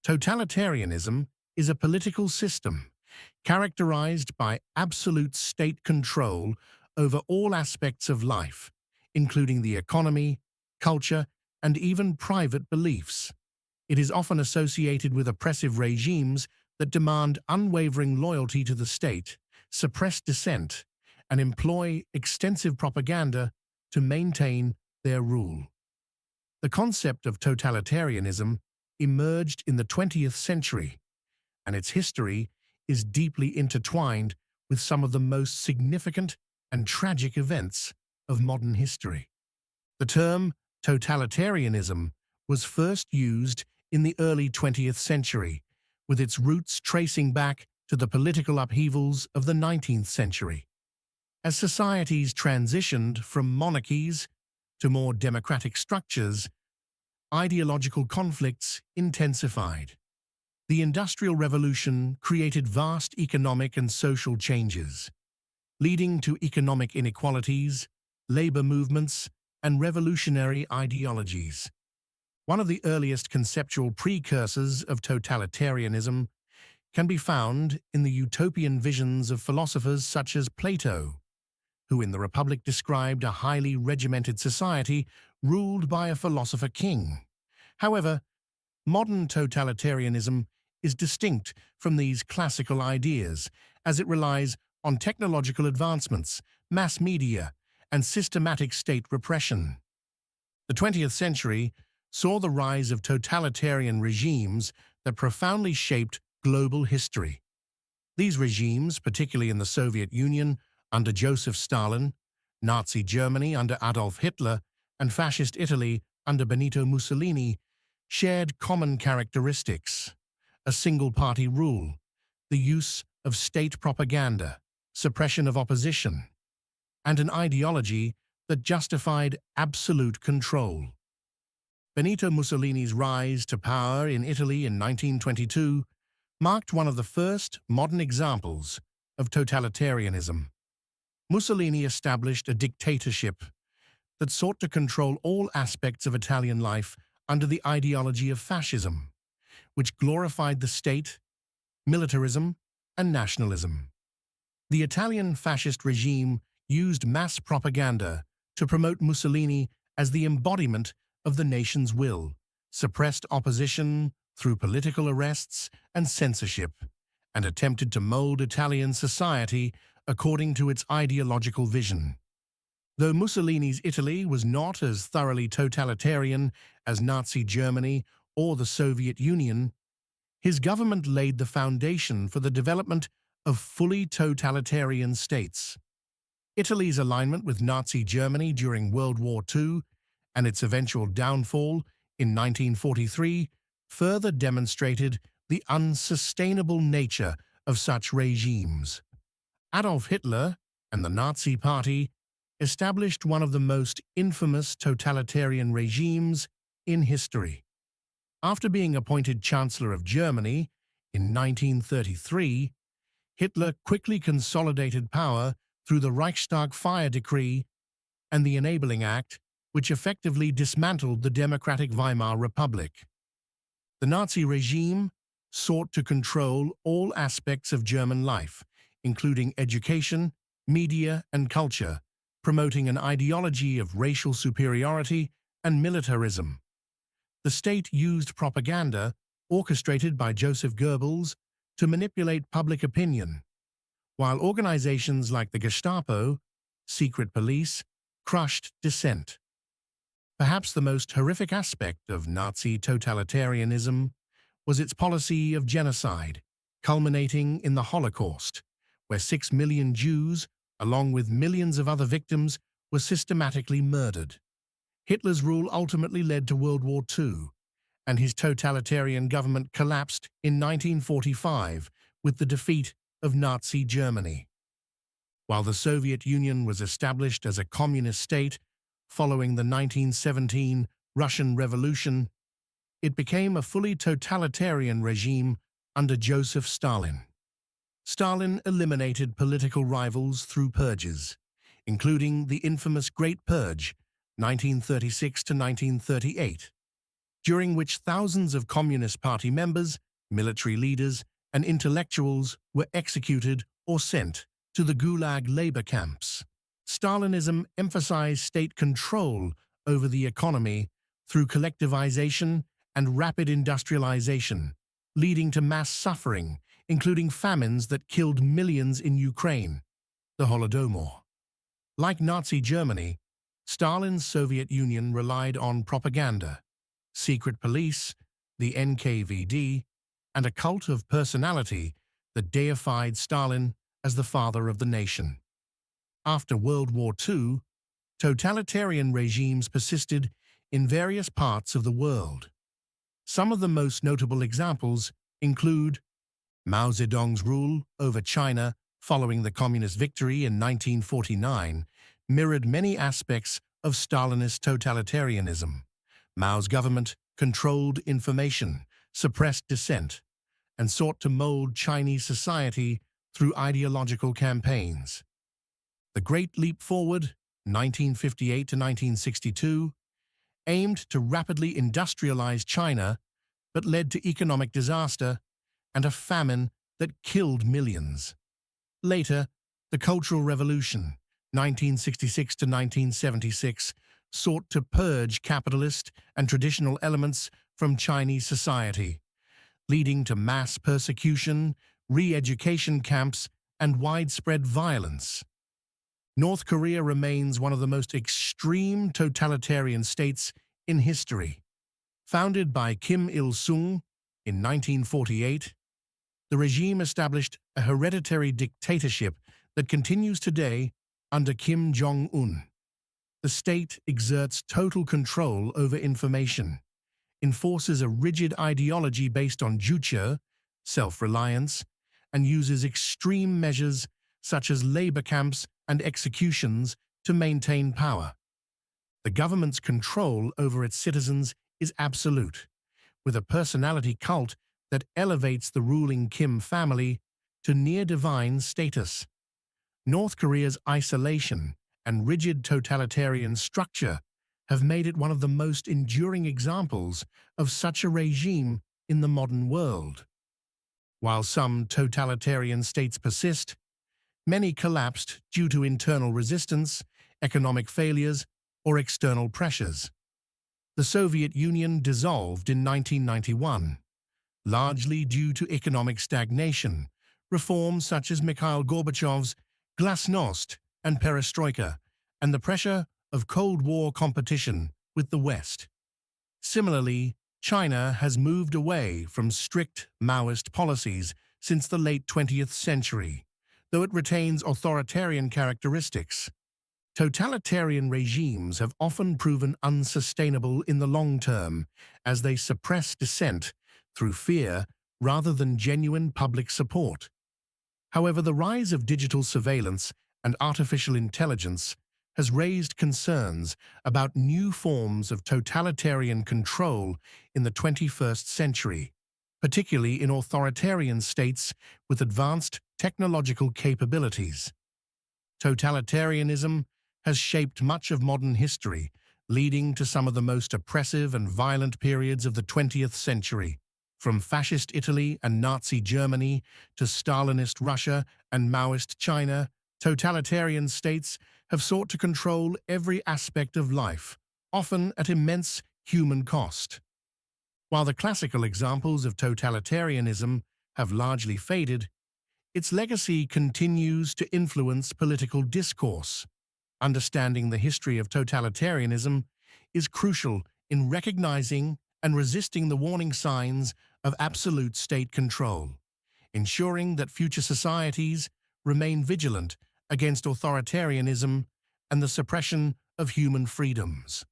Totalitarianism is a political system characterized by absolute state control over all aspects of life, including the economy, culture, and even private beliefs. It is often associated with oppressive regimes that demand unwavering loyalty to the state, suppress dissent, and employ extensive propaganda to maintain their rule. The concept of totalitarianism emerged in the 20th century, and its history is deeply intertwined with some of the most significant and tragic events of modern history. The term totalitarianism was first used in the early 20th century, with its roots tracing back to the political upheavals of the 19th century. As societies transitioned from monarchies to more democratic structures, ideological conflicts intensified. The Industrial Revolution created vast economic and social changes, leading to economic inequalities, labor movements, and revolutionary ideologies. One of the earliest conceptual precursors of totalitarianism can be found in the utopian visions of philosophers such as Plato, who in the Republic described a highly regimented society ruled by a philosopher king. However, modern totalitarianism is distinct from these classical ideas, as it relies on technological advancements, mass media, and systematic state repression. The 20th century saw the rise of totalitarian regimes that profoundly shaped global history. These regimes, particularly in the Soviet Union under Joseph Stalin, Nazi Germany under Adolf Hitler, and Fascist Italy under Benito Mussolini, shared common characteristics: a single-party rule, the use of state propaganda, suppression of opposition, and an ideology that justified absolute control. Benito Mussolini's rise to power in Italy in 1922 marked one of the first modern examples of totalitarianism. Mussolini established a dictatorship that sought to control all aspects of Italian life under the ideology of fascism, which glorified the state, militarism, and nationalism. The Italian fascist regime used mass propaganda to promote Mussolini as the embodiment of the nation's will, suppressed opposition through political arrests and censorship, and attempted to mold Italian society according to its ideological vision. Though Mussolini's Italy was not as thoroughly totalitarian as Nazi Germany or the Soviet Union, his government laid the foundation for the development of fully totalitarian states. Italy's alignment with Nazi Germany during World War II and its eventual downfall in 1943 further demonstrated the unsustainable nature of such regimes. Adolf Hitler and the Nazi Party established one of the most infamous totalitarian regimes in history. After being appointed Chancellor of Germany in 1933, Hitler quickly consolidated power through the Reichstag Fire Decree and the Enabling Act, which effectively dismantled the democratic Weimar Republic. The Nazi regime sought to control all aspects of German life, including education, media, and culture, promoting an ideology of racial superiority and militarism. The state used propaganda, orchestrated by Joseph Goebbels, to manipulate public opinion, while organizations like the Gestapo, secret police, crushed dissent. Perhaps the most horrific aspect of Nazi totalitarianism was its policy of genocide, culminating in the Holocaust, where 6 million Jews, along with millions of other victims, were systematically murdered. Hitler's rule ultimately led to World War II, and his totalitarian government collapsed in 1945 with the defeat of Nazi Germany. While the Soviet Union was established as a communist state following the 1917 Russian Revolution, it became a fully totalitarian regime under Joseph Stalin. Stalin eliminated political rivals through purges, including the infamous Great Purge, 1936 to 1938. during which thousands of Communist Party members, military leaders, and intellectuals were executed or sent to the Gulag labor camps. Stalinism emphasized state control over the economy through collectivization and rapid industrialization, leading to mass suffering, including famines that killed millions in Ukraine, the Holodomor. Like Nazi Germany, Stalin's Soviet Union relied on propaganda, secret police, the NKVD, and a cult of personality that deified Stalin as the father of the nation. After World War II, totalitarian regimes persisted in various parts of the world. Some of the most notable examples include Mao Zedong's rule over China following the communist victory in 1949 mirrored many aspects of Stalinist totalitarianism. Mao's government controlled information, suppressed dissent, and sought to mold Chinese society through ideological campaigns. The Great Leap Forward, 1958 to 1962, aimed to rapidly industrialize China but led to economic disaster and a famine that killed millions. Later, the Cultural Revolution, 1966 to 1976, sought to purge capitalist and traditional elements from Chinese society, leading to mass persecution, re-education camps, and widespread violence. North Korea remains one of the most extreme totalitarian states in history. Founded by Kim Il-sung in 1948, the regime established a hereditary dictatorship that continues today under Kim Jong-un. The state exerts total control over information, enforces a rigid ideology based on juche, self-reliance, and uses extreme measures such as labor camps and executions to maintain power. The government's control over its citizens is absolute, with a personality cult that elevates the ruling Kim family to near-divine status. North Korea's isolation and rigid totalitarian structure have made it one of the most enduring examples of such a regime in the modern world. While some totalitarian states persist, many collapsed due to internal resistance, economic failures, or external pressures. The Soviet Union dissolved in 1991, largely due to economic stagnation. Reforms such as Mikhail Gorbachev's Glasnost and Perestroika, and the pressure of Cold War competition with the West. Similarly, China has moved away from strict Maoist policies since the late 20th century, though it retains authoritarian characteristics. Totalitarian regimes have often proven unsustainable in the long term, as they suppress dissent through fear rather than genuine public support. However, the rise of digital surveillance and artificial intelligence has raised concerns about new forms of totalitarian control in the 21st century, particularly in authoritarian states with advanced technological capabilities. Totalitarianism has shaped much of modern history, leading to some of the most oppressive and violent periods of the 20th century. From Fascist Italy and Nazi Germany to Stalinist Russia and Maoist China, totalitarian states have sought to control every aspect of life, often at immense human cost. While the classical examples of totalitarianism have largely faded, its legacy continues to influence political discourse. Understanding the history of totalitarianism is crucial in recognizing and resisting the warning signs of absolute state control, ensuring that future societies remain vigilant against authoritarianism and the suppression of human freedoms.